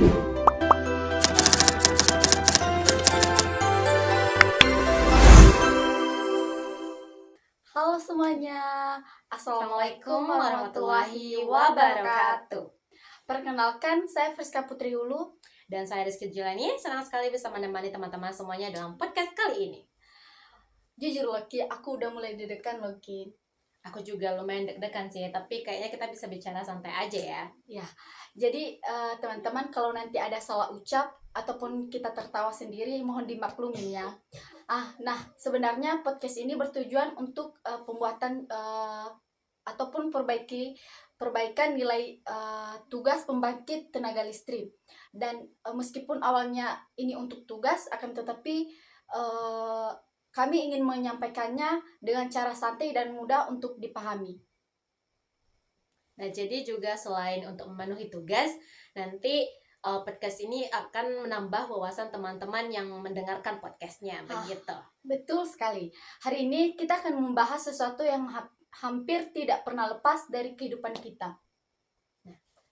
Halo semuanya, Assalamualaikum warahmatullahi wabarakatuh. Perkenalkan, saya Friska Putri Hulu. Dan saya Rizky Julani, senang sekali bisa menemani teman-teman semuanya dalam podcast kali ini. Jujur Loki, aku udah mulai deg-degan Loki. Aku juga lumayan deg-degan sih, tapi kayaknya kita bisa bicara santai aja ya. Ya, jadi teman-teman kalau nanti ada salah ucap ataupun kita tertawa sendiri, mohon dimaklumin ya. Nah sebenarnya podcast ini bertujuan untuk pembuatan ataupun perbaikan nilai tugas pembangkit tenaga listrik. Dan meskipun awalnya ini untuk tugas, akan tetapi kami ingin menyampaikannya dengan cara santai dan mudah untuk dipahami. Nah, jadi juga selain untuk memenuhi tugas, nanti podcast ini akan menambah wawasan teman-teman yang mendengarkan podcastnya, begitu. Betul sekali. Hari ini kita akan membahas sesuatu yang hampir tidak pernah lepas dari kehidupan kita.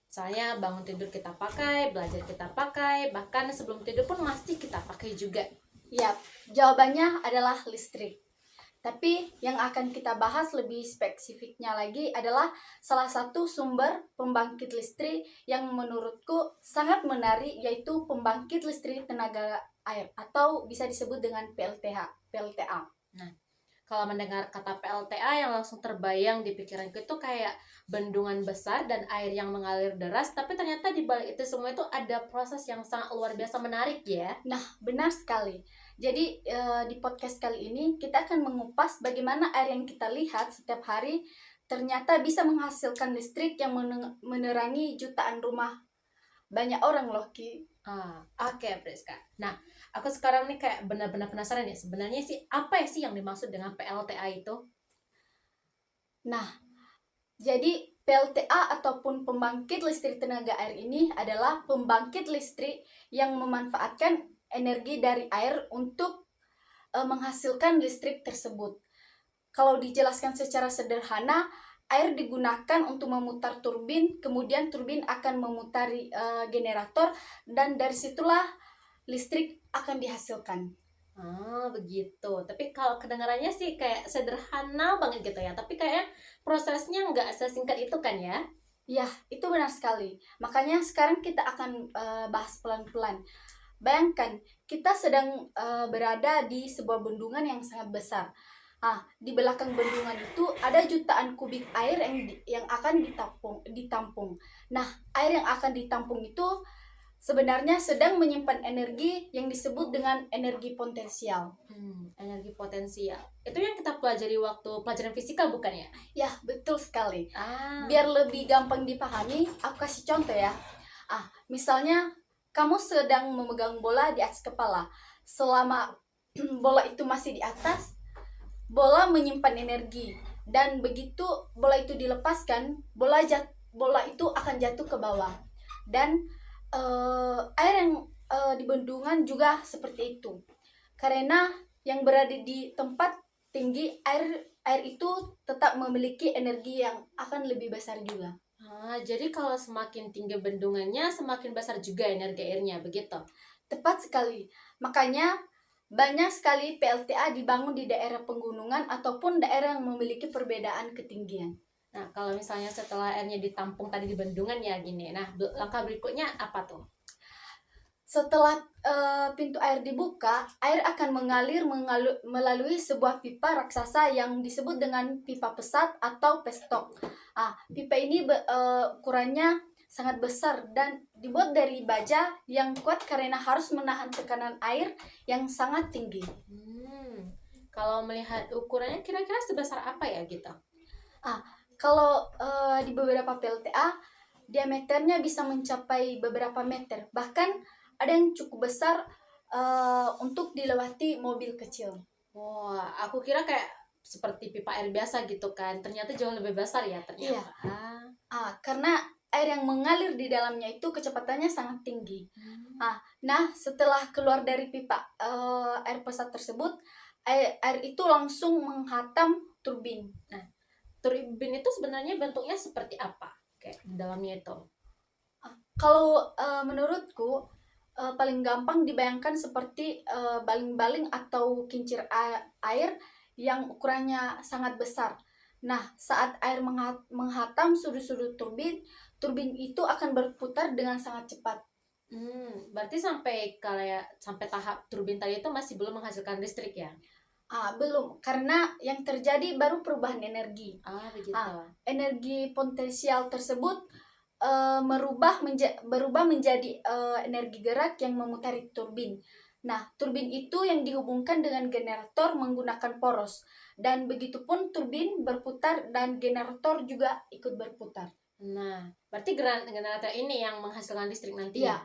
Soalnya bangun tidur kita pakai, belajar kita pakai, bahkan sebelum tidur pun masih kita pakai juga. Ya, jawabannya adalah listrik. Tapi yang akan kita bahas lebih spesifiknya lagi adalah salah satu sumber pembangkit listrik yang menurutku sangat menarik, yaitu pembangkit listrik tenaga air atau bisa disebut dengan PLTA. Nah, kalau mendengar kata PLTA yang langsung terbayang di pikiranku itu kayak bendungan besar dan air yang mengalir deras, tapi ternyata di balik itu semua itu ada proses yang sangat luar biasa menarik ya. Nah, benar sekali. Jadi di podcast kali ini kita akan mengupas bagaimana air yang kita lihat setiap hari ternyata bisa menghasilkan listrik yang menerangi jutaan rumah banyak orang loh, Ki. Oke, Friska. Nah, aku sekarang nih kayak benar-benar penasaran ya, sebenarnya sih apa sih yang dimaksud dengan PLTA itu? Nah, jadi PLTA ataupun pembangkit listrik tenaga air ini adalah pembangkit listrik yang memanfaatkan energi dari air untuk menghasilkan listrik tersebut. Kalau dijelaskan secara sederhana, air digunakan untuk memutar turbin, kemudian turbin akan memutari generator, dan dari situlah listrik akan dihasilkan. Begitu. Tapi kalau kedengarannya sih kayak sederhana banget gitu ya. Tapi kayak prosesnya nggak sesingkat itu kan ya? Ya, itu benar sekali. Makanya sekarang kita akan bahas pelan-pelan. Bayangkan, kita sedang berada di sebuah bendungan yang sangat besar. Di belakang bendungan itu ada jutaan kubik air yang akan ditampung. Nah, air yang akan ditampung itu sebenarnya sedang menyimpan energi yang disebut dengan energi potensial. Energi potensial. Itu yang kita pelajari waktu pelajaran fisika bukan ya? Ya, betul sekali. Biar lebih gampang dipahami, aku kasih contoh ya. Misalnya kamu sedang memegang bola di atas kepala. Selama bola itu masih di atas, bola menyimpan energi, dan begitu bola itu dilepaskan, bola itu akan jatuh ke bawah. Dan air yang di bendungan juga seperti itu, karena yang berada di tempat tinggi, air itu tetap memiliki energi yang akan lebih besar juga. Jadi kalau semakin tinggi bendungannya, semakin besar juga energi airnya, begitu? Tepat sekali. Makanya banyak sekali PLTA dibangun di daerah pegunungan ataupun daerah yang memiliki perbedaan ketinggian. Nah, kalau misalnya setelah airnya ditampung tadi di bendungan ya gini. Nah, langkah berikutnya apa tuh? Setelah pintu air dibuka, air akan mengalir melalui sebuah pipa raksasa yang disebut dengan pipa pesat atau pestok. Pipa ini ukurannya sangat besar dan dibuat dari baja yang kuat karena harus menahan tekanan air yang sangat tinggi. Kalau melihat ukurannya kira-kira sebesar apa ya gitu? Kalau di beberapa PLTA diameternya bisa mencapai beberapa meter, bahkan ada yang cukup besar untuk dilewati mobil kecil. Wah, aku kira kayak seperti pipa air biasa gitu kan. Ternyata jauh lebih besar ya ternyata. Iya. Karena air yang mengalir di dalamnya itu kecepatannya sangat tinggi. Nah, setelah keluar dari pipa air pesat tersebut, air itu langsung menghantam turbin. Nah, turbin itu sebenarnya bentuknya seperti apa? Kayak di dalamnya itu. Kalau menurutku paling gampang dibayangkan seperti baling-baling atau kincir air yang ukurannya sangat besar. Nah, saat air menghantam sudut-sudut turbin, turbin itu akan berputar dengan sangat cepat. Berarti sampai tahap turbin tadi itu masih belum menghasilkan listrik ya? Belum, karena yang terjadi baru perubahan energi. Begitu. Energi potensial tersebut berubah menjadi energi gerak yang memutari turbin. Nah, turbin itu yang dihubungkan dengan generator menggunakan poros. Dan begitupun turbin berputar dan generator juga ikut berputar. Nah, berarti generator ini yang menghasilkan listrik nanti ya?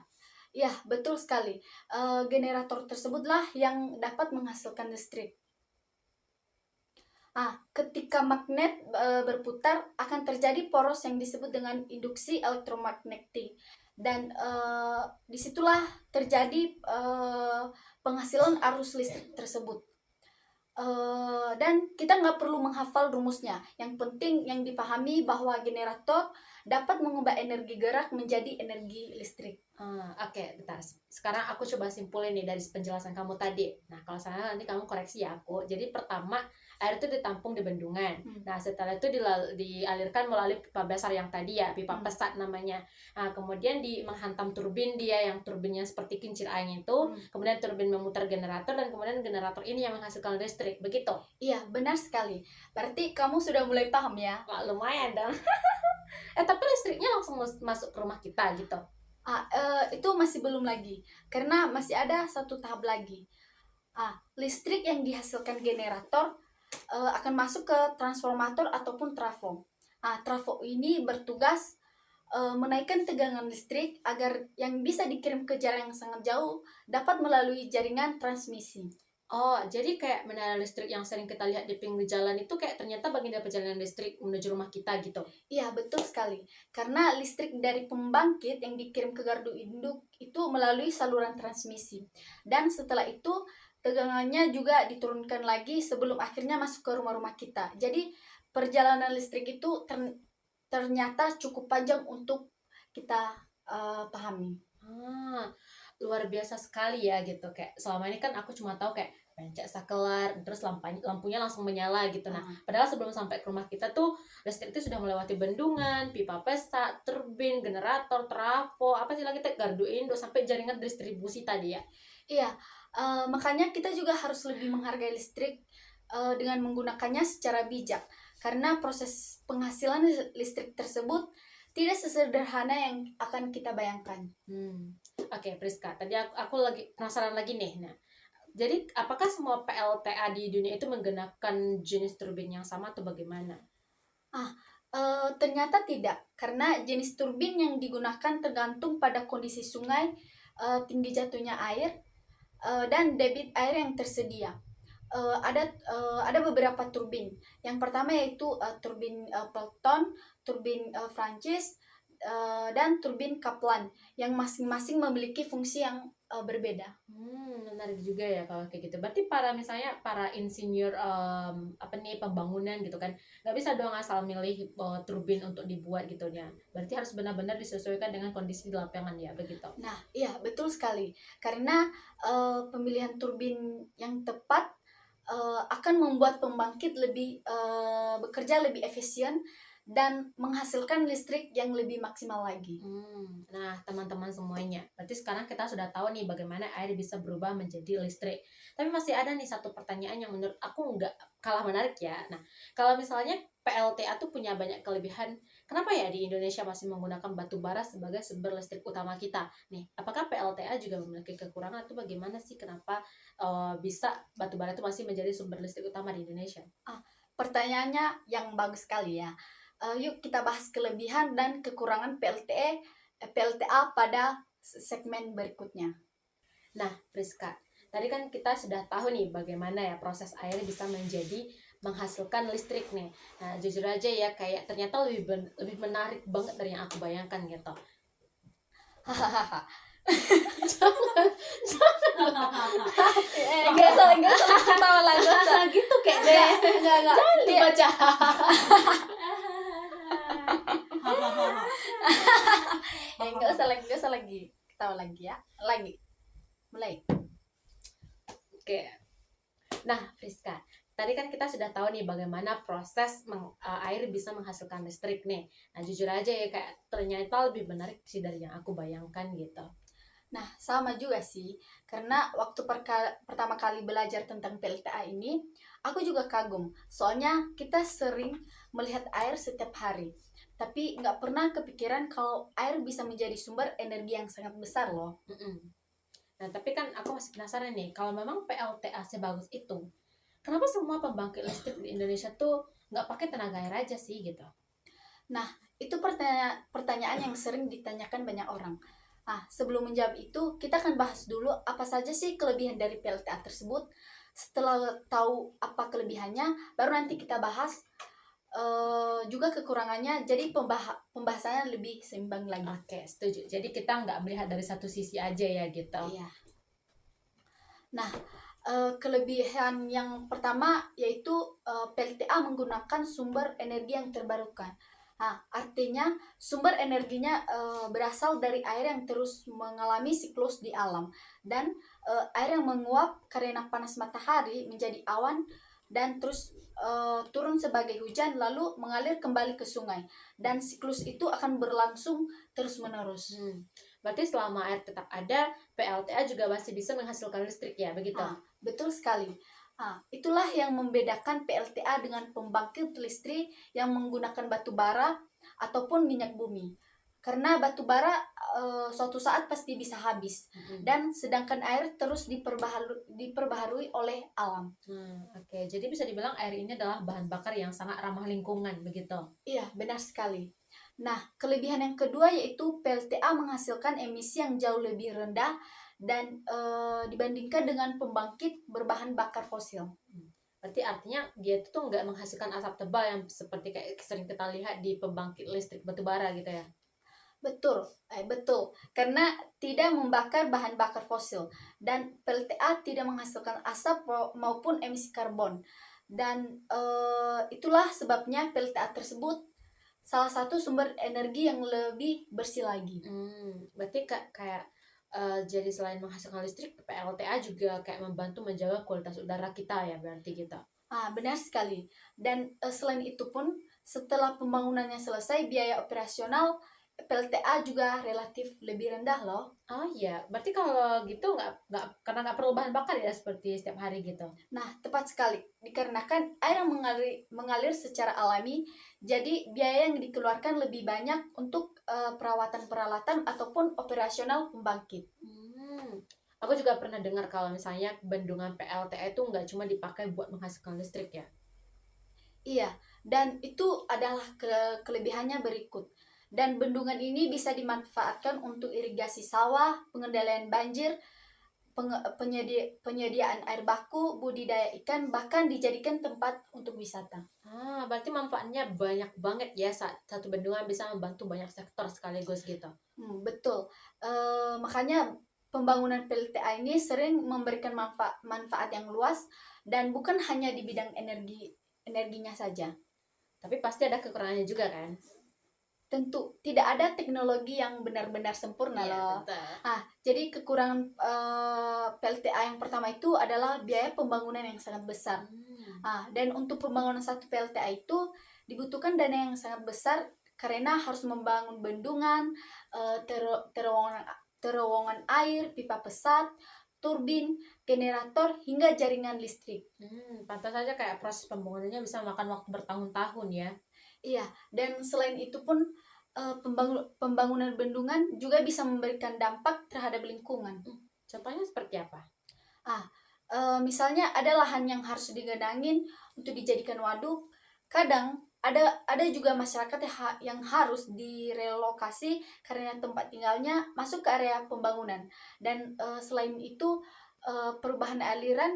Ya, betul sekali. Generator tersebutlah yang dapat menghasilkan listrik. Ketika magnet berputar akan terjadi poros yang disebut dengan induksi elektromagnetik, dan disitulah terjadi penghasilan arus listrik tersebut. Dan kita nggak perlu menghafal rumusnya. Yang penting yang dipahami bahwa generator dapat mengubah energi gerak menjadi energi listrik. Oke, bentar. Sekarang aku coba simpulin nih dari penjelasan kamu tadi. Nah, kalau salah nanti kamu koreksi ya aku. Jadi pertama, air itu ditampung di bendungan. Nah, setelah itu dialirkan melalui pipa besar yang tadi ya, pipa pesat namanya. Nah, kemudian menghantam turbin dia yang turbinnya seperti kincir angin itu. Kemudian turbin memutar generator dan kemudian generator ini yang menghasilkan listrik. Begitu? Iya, benar sekali. Berarti kamu sudah mulai paham ya? Lumayan dong. Tapi listriknya langsung masuk ke rumah kita gitu? Itu masih belum lagi, karena masih ada satu tahap lagi. Listrik yang dihasilkan generator akan masuk ke transformator ataupun trafo. Trafo ini bertugas menaikkan tegangan listrik agar yang bisa dikirim ke jarak yang sangat jauh dapat melalui jaringan transmisi. Jadi kayak menara listrik yang sering kita lihat di pinggir jalan itu kayak ternyata bagian dari perjalanan listrik menuju rumah kita gitu? Iya, betul sekali. Karena listrik dari pembangkit yang dikirim ke gardu induk itu melalui saluran transmisi. Dan setelah itu tegangannya juga diturunkan lagi sebelum akhirnya masuk ke rumah-rumah kita. Jadi perjalanan listrik itu ternyata cukup panjang untuk kita pahami. Luar biasa sekali ya gitu. Kayak selama ini kan aku cuma tahu kayak pencet sakelar terus lampunya langsung menyala gitu. Nah, padahal sebelum sampai ke rumah kita tuh listrik itu sudah melewati bendungan, pipa pesta, turbin, generator, trafo, apa sih lagi gardu induk sampai jaringan distribusi tadi ya. Iya, makanya kita juga harus lebih menghargai listrik dengan menggunakannya secara bijak, karena proses penghasilan listrik tersebut tidak sesederhana yang akan kita bayangkan. Oke, Priska, tadi aku lagi penasaran lagi nih. Nah, jadi apakah semua PLTA di dunia itu menggunakan jenis turbin yang sama atau bagaimana? Ternyata tidak, karena jenis turbin yang digunakan tergantung pada kondisi sungai, tinggi jatuhnya air, dan debit air yang tersedia. Ada beberapa turbin. Yang pertama yaitu turbin Pelton, turbin Francis, dan turbin Kaplan yang masing-masing memiliki fungsi yang berbeda. Menarik juga ya kalau kayak gitu. Berarti misalnya para insinyur pembangunan gitu kan, nggak bisa dong asal milih turbin untuk dibuat gitu ya. Berarti harus benar-benar disesuaikan dengan kondisi di lapangan ya, begitu. Nah, iya betul sekali. Karena pemilihan turbin yang tepat akan membuat pembangkit bekerja lebih efisien dan menghasilkan listrik yang lebih maksimal lagi. Nah, teman-teman semuanya, berarti sekarang kita sudah tahu nih bagaimana air bisa berubah menjadi listrik. Tapi masih ada nih satu pertanyaan yang menurut aku nggak kalah menarik ya. Nah, kalau misalnya PLTA tuh punya banyak kelebihan, kenapa ya di Indonesia masih menggunakan batu bara sebagai sumber listrik utama kita? Nih, apakah PLTA juga memiliki kekurangan atau bagaimana sih kenapa bisa batu bara itu masih menjadi sumber listrik utama di Indonesia? Pertanyaannya yang bagus sekali ya. Yuk kita bahas kelebihan dan kekurangan PLTA pada segmen berikutnya. Nah, Priska, tadi kan kita sudah tahu nih bagaimana ya proses air bisa menghasilkan listrik nih. Nah, jujur aja ya kayak ternyata lebih menarik banget dari yang aku bayangkan gitu. Hahaha. Enggak salah ketawa lagi gitu kayak enggak jangan dibaca. nggak usah lagi ketawa lagi ya. Lagi, mulai. Oke. Nah, Friska, tadi kan kita sudah tahu nih bagaimana proses air bisa menghasilkan listrik nih. Nah, jujur aja ya, kayak ternyata lebih menarik sih dari yang aku bayangkan gitu. Nah, sama juga sih, karena waktu pertama kali belajar tentang PLTA ini, aku juga kagum. Soalnya kita sering melihat air setiap hari, tapi nggak pernah kepikiran kalau air bisa menjadi sumber energi yang sangat besar loh. Mm-mm. Nah, tapi kan aku masih penasaran nih, kalau memang PLTA sebagus itu, kenapa semua pembangkit listrik di Indonesia tuh nggak pakai tenaga air aja sih gitu? Nah, itu pertanyaan yang sering ditanyakan banyak orang. Nah, sebelum menjawab itu, kita akan bahas dulu apa saja sih kelebihan dari PLTA tersebut. Setelah tahu apa kelebihannya, baru nanti kita bahas juga kekurangannya. Jadi pembahasannya lebih seimbang lagi. Oke, setuju. Jadi kita nggak melihat dari satu sisi aja ya gitu. Iya. Nah, kelebihan yang pertama yaitu PLTA menggunakan sumber energi yang terbarukan. Nah, artinya sumber energinya berasal dari air yang terus mengalami siklus di alam, dan air yang menguap karena panas matahari menjadi awan dan terus turun sebagai hujan lalu mengalir kembali ke sungai, dan siklus itu akan berlangsung terus-menerus. Berarti selama air tetap ada, PLTA juga masih bisa menghasilkan listrik ya, begitu? Betul sekali. Itulah yang membedakan PLTA dengan pembangkit listrik yang menggunakan batu bara ataupun minyak bumi. Karena batu bara suatu saat pasti bisa habis, dan sedangkan air terus diperbaharui oleh alam. Oke. Jadi bisa dibilang air ini adalah bahan bakar yang sangat ramah lingkungan, begitu? Iya, benar sekali. Nah, kelebihan yang kedua yaitu PLTA menghasilkan emisi yang jauh lebih rendah dan dibandingkan dengan pembangkit berbahan bakar fosil. Berarti artinya dia itu tuh nggak menghasilkan asap tebal yang seperti kayak sering kita lihat di pembangkit listrik batubara gitu ya? Betul. Karena tidak membakar bahan bakar fosil, dan PLTA tidak menghasilkan asap maupun emisi karbon. Dan itulah sebabnya PLTA tersebut salah satu sumber energi yang lebih bersih lagi. Berarti kayak jadi selain menghasilkan listrik, PLTA juga kayak membantu menjaga kualitas udara kita ya, berarti gitu. Benar sekali. Dan selain itu pun, setelah pembangunannya selesai, biaya operasional PLTA juga relatif lebih rendah loh. Oh iya, berarti kalau gitu nggak karena nggak perlu bahan bakar ya seperti setiap hari gitu. Nah, tepat sekali. Dikarenakan air yang mengalir secara alami, jadi biaya yang dikeluarkan lebih banyak untuk perawatan peralatan ataupun operasional pembangkit. Aku juga pernah dengar kalau misalnya bendungan PLTA itu nggak cuma dipakai buat menghasilkan listrik ya. Iya, dan itu adalah kelebihannya berikut. Dan bendungan ini bisa dimanfaatkan untuk irigasi sawah, pengendalian banjir, penyediaan air baku, budidaya ikan, bahkan dijadikan tempat untuk wisata. Berarti manfaatnya banyak banget ya, satu bendungan bisa membantu banyak sektor sekaligus gitu. Betul. Makanya pembangunan PLTA ini sering memberikan manfaat yang luas, dan bukan hanya di bidang energinya saja. Tapi pasti ada kekurangannya juga kan? Tentu tidak ada teknologi yang benar-benar sempurna loh. Jadi kekurangan PLTA yang pertama itu adalah biaya pembangunan yang sangat besar. Dan untuk pembangunan satu PLTA itu dibutuhkan dana yang sangat besar, karena harus membangun bendungan, terowongan air, pipa pesat, turbin, generator, hingga jaringan listrik. Pantas saja kayak proses pembangunannya bisa makan waktu bertahun-tahun ya. Iya, dan selain itu pun pembangunan bendungan juga bisa memberikan dampak terhadap lingkungan. Contohnya seperti apa? Misalnya ada lahan yang harus digenangin untuk dijadikan waduk. Kadang ada juga masyarakat yang harus direlokasi karena tempat tinggalnya masuk ke area pembangunan. Dan selain itu perubahan aliran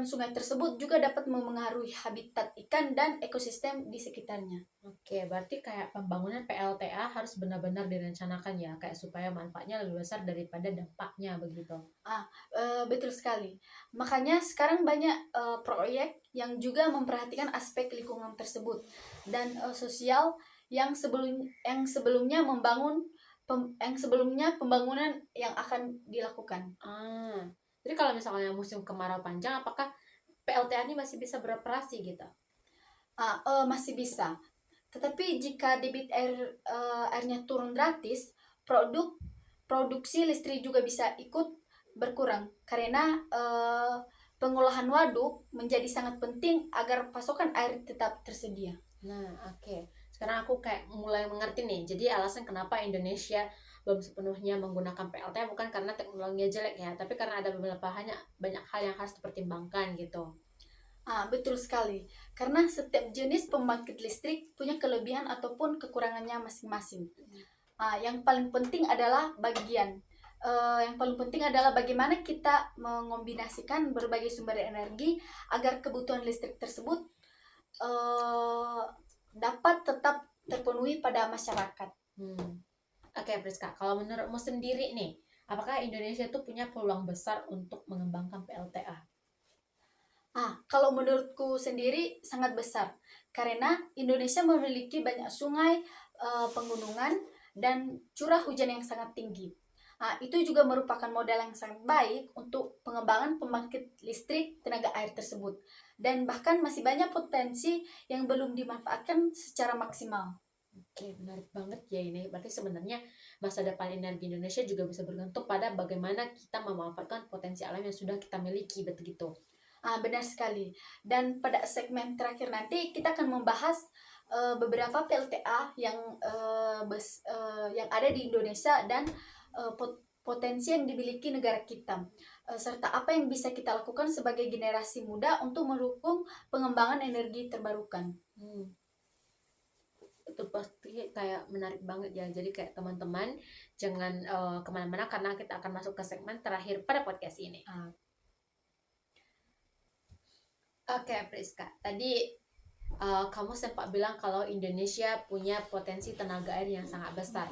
sungai tersebut juga dapat memengaruhi habitat ikan dan ekosistem di sekitarnya. Oke, berarti kayak pembangunan PLTA harus benar-benar direncanakan ya, kayak supaya manfaatnya lebih besar daripada dampaknya begitu. Betul sekali. Makanya sekarang banyak proyek yang juga memperhatikan aspek lingkungan tersebut dan sosial yang sebelumnya pembangunan yang akan dilakukan. Jadi kalau misalnya musim kemarau panjang, apakah PLTA ini masih bisa beroperasi gitu? Masih bisa. Tetapi jika debit airnya turun drastis, produksi listrik juga bisa ikut berkurang karena pengolahan waduk menjadi sangat penting agar pasokan air tetap tersedia. Nah, oke. Sekarang aku kayak mulai mengerti nih. Jadi alasan kenapa Indonesia belum sepenuhnya menggunakan PLT bukan karena teknologinya jelek ya, tapi karena ada banyak hal yang harus dipertimbangkan gitu. Betul sekali. Karena setiap jenis pembangkit listrik punya kelebihan ataupun kekurangannya masing-masing. Yang paling penting adalah bagaimana kita mengombinasikan berbagai sumber energi agar kebutuhan listrik tersebut dapat tetap terpenuhi pada masyarakat. Oke, Priska, kalau menurutmu sendiri nih, apakah Indonesia itu punya peluang besar untuk mengembangkan PLTA? Kalau menurutku sendiri sangat besar, karena Indonesia memiliki banyak sungai, pegunungan, dan curah hujan yang sangat tinggi. Itu juga merupakan modal yang sangat baik untuk pengembangan pembangkit listrik tenaga air tersebut. Dan bahkan masih banyak potensi yang belum dimanfaatkan secara maksimal. Oke, menarik banget ya ini. Berarti sebenarnya masa depan energi Indonesia juga bisa bergantung pada bagaimana kita memanfaatkan potensi alam yang sudah kita miliki, begitu. Benar sekali. Dan pada segmen terakhir nanti kita akan membahas beberapa PLTA yang ada di Indonesia dan potensi yang dimiliki negara kita, serta apa yang bisa kita lakukan sebagai generasi muda untuk mendukung pengembangan energi terbarukan. Itu pasti kayak menarik banget ya. Jadi kayak teman-teman jangan kemana-mana karena kita akan masuk ke segmen terakhir pada podcast ini. Oke, Priska. Tadi kamu sempat bilang kalau Indonesia punya potensi tenaga air yang sangat besar.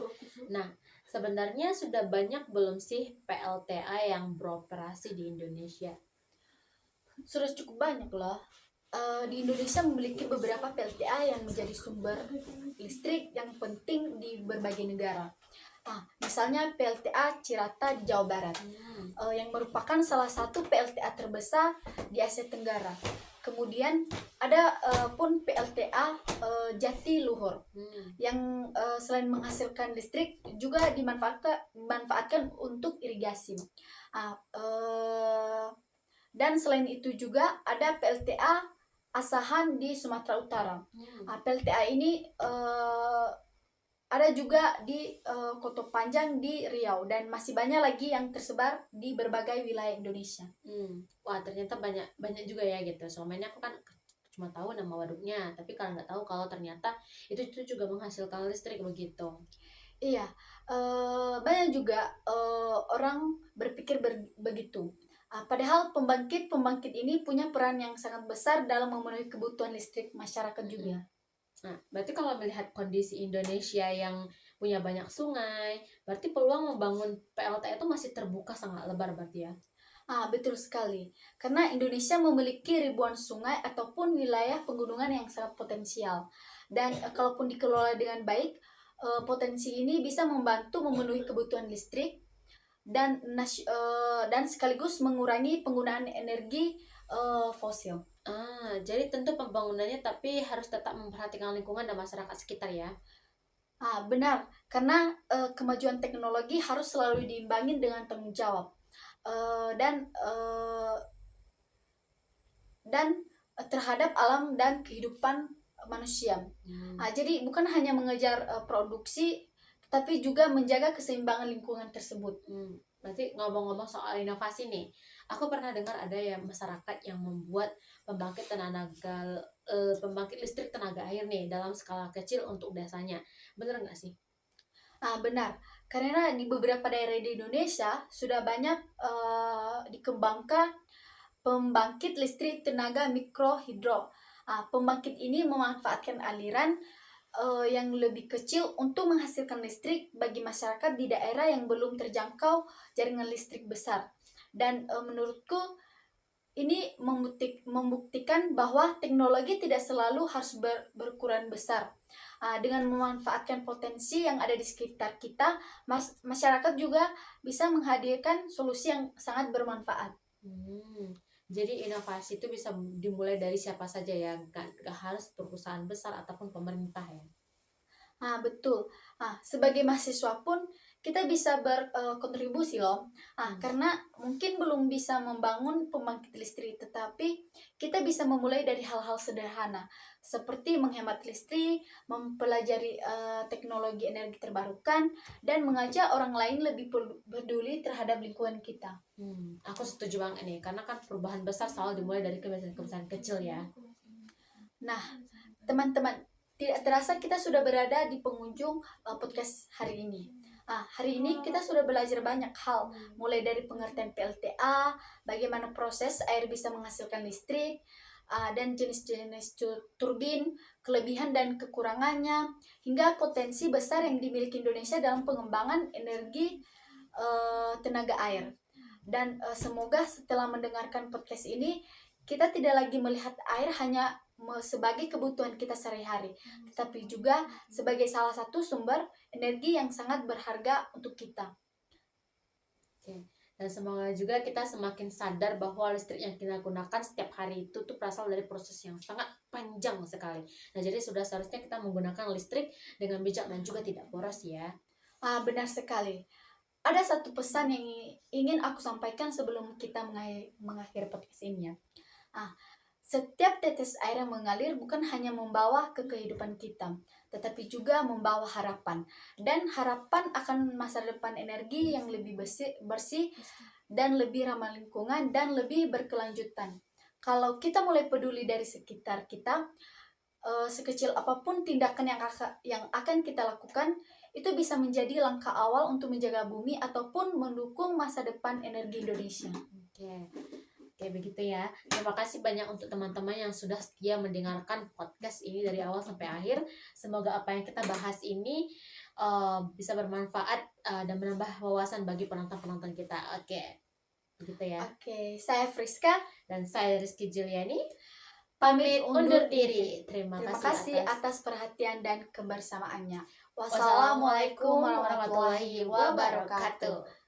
Nah, sebenarnya sudah banyak belum sih PLTA yang beroperasi di Indonesia? Sudah cukup banyak loh. Di Indonesia memiliki beberapa PLTA yang menjadi sumber listrik yang penting di berbagai negara. Misalnya PLTA Cirata di Jawa Barat, yang merupakan salah satu PLTA terbesar di Asia Tenggara. Kemudian ada pun PLTA Jatiluhur, yang selain menghasilkan listrik juga dimanfaatkan untuk irigasi. Dan selain itu juga ada PLTA Asahan di Sumatera Utara. PLTA ini ada juga di Kota Panjang di Riau, dan masih banyak lagi yang tersebar di berbagai wilayah Indonesia. Wah, ternyata banyak juga ya gitu. Selama ini aku kan cuma tahu nama waduknya, tapi kalau nggak tahu kalau ternyata itu juga menghasilkan listrik begitu. Iya, banyak juga orang berpikir begitu. Padahal pembangkit ini punya peran yang sangat besar dalam memenuhi kebutuhan listrik masyarakat juga. Nah, berarti kalau melihat kondisi Indonesia yang punya banyak sungai, berarti peluang membangun PLTA itu masih terbuka sangat lebar berarti ya? Betul sekali. Karena Indonesia memiliki ribuan sungai ataupun wilayah pegunungan yang sangat potensial. Dan kalaupun dikelola dengan baik, potensi ini bisa membantu memenuhi kebutuhan listrik dan sekaligus mengurangi penggunaan energi fosil. Jadi tentu pembangunannya tapi harus tetap memperhatikan lingkungan dan masyarakat sekitar ya. Benar, karena kemajuan teknologi harus selalu diimbangi dengan tanggung jawab dan terhadap alam dan kehidupan manusia. Jadi bukan hanya mengejar produksi, tapi juga menjaga keseimbangan lingkungan tersebut. Berarti ngomong-ngomong soal inovasi nih, aku pernah dengar ada yang masyarakat yang membuat pembangkit listrik tenaga air nih dalam skala kecil untuk desanya. Bener nggak sih? Benar, karena di beberapa daerah di Indonesia sudah banyak dikembangkan pembangkit listrik tenaga mikrohidro. Pembangkit ini memanfaatkan aliran yang lebih kecil untuk menghasilkan listrik bagi masyarakat di daerah yang belum terjangkau jaringan listrik besar. Dan menurutku ini membuktikan bahwa teknologi tidak selalu harus berukuran besar. Dengan memanfaatkan potensi yang ada di sekitar kita, masyarakat juga bisa menghadirkan solusi yang sangat bermanfaat. Jadi inovasi itu bisa dimulai dari siapa saja ya, nggak harus perusahaan besar ataupun pemerintah ya. Betul. Sebagai mahasiswa pun kita bisa berkontribusi loh. Karena mungkin belum bisa membangun pembangkit listrik, tetapi kita bisa memulai dari hal-hal sederhana seperti menghemat listrik, mempelajari teknologi energi terbarukan, dan mengajak orang lain lebih peduli terhadap lingkungan kita. Aku setuju banget nih, karena kan perubahan besar selalu dimulai dari kebiasaan-kebiasaan kecil ya. Nah, teman-teman, tidak terasa kita sudah berada di penghujung podcast hari ini. Hari ini kita sudah belajar banyak hal, mulai dari pengertian PLTA, bagaimana proses air bisa menghasilkan listrik, dan jenis-jenis turbin, kelebihan dan kekurangannya, hingga potensi besar yang dimiliki Indonesia dalam pengembangan energi tenaga air. Dan semoga setelah mendengarkan podcast ini, kita tidak lagi melihat air hanya sebagai kebutuhan kita sehari-hari, tetapi juga sebagai salah satu sumber energi yang sangat berharga untuk kita. Oke. Dan semoga juga kita semakin sadar bahwa listrik yang kita gunakan setiap hari itu tuh berasal dari proses yang sangat panjang sekali. Nah, jadi sudah seharusnya kita menggunakan listrik dengan bijak dan juga tidak boros ya. Benar sekali. Ada satu pesan yang ingin aku sampaikan sebelum kita mengakhiri podcast ini ya. Setiap tetes air yang mengalir bukan hanya membawa ke kehidupan kita, tetapi juga membawa harapan. Dan harapan akan masa depan energi yang lebih bersih dan lebih ramah lingkungan dan lebih berkelanjutan. Kalau kita mulai peduli dari sekitar kita, sekecil apapun tindakan yang akan kita lakukan, itu bisa menjadi langkah awal untuk menjaga bumi ataupun mendukung masa depan energi Indonesia. Oke, begitu ya. Terima kasih banyak untuk teman-teman yang sudah setia mendengarkan podcast ini dari awal sampai akhir. Semoga apa yang kita bahas ini bisa bermanfaat dan menambah wawasan bagi penonton-penonton kita. Oke, begitu ya. Oke, saya Friska dan saya Rizky Juliani. Pamit undur diri. Terima kasih atas perhatian dan kebersamaannya. Wassalamualaikum warahmatullahi wabarakatuh.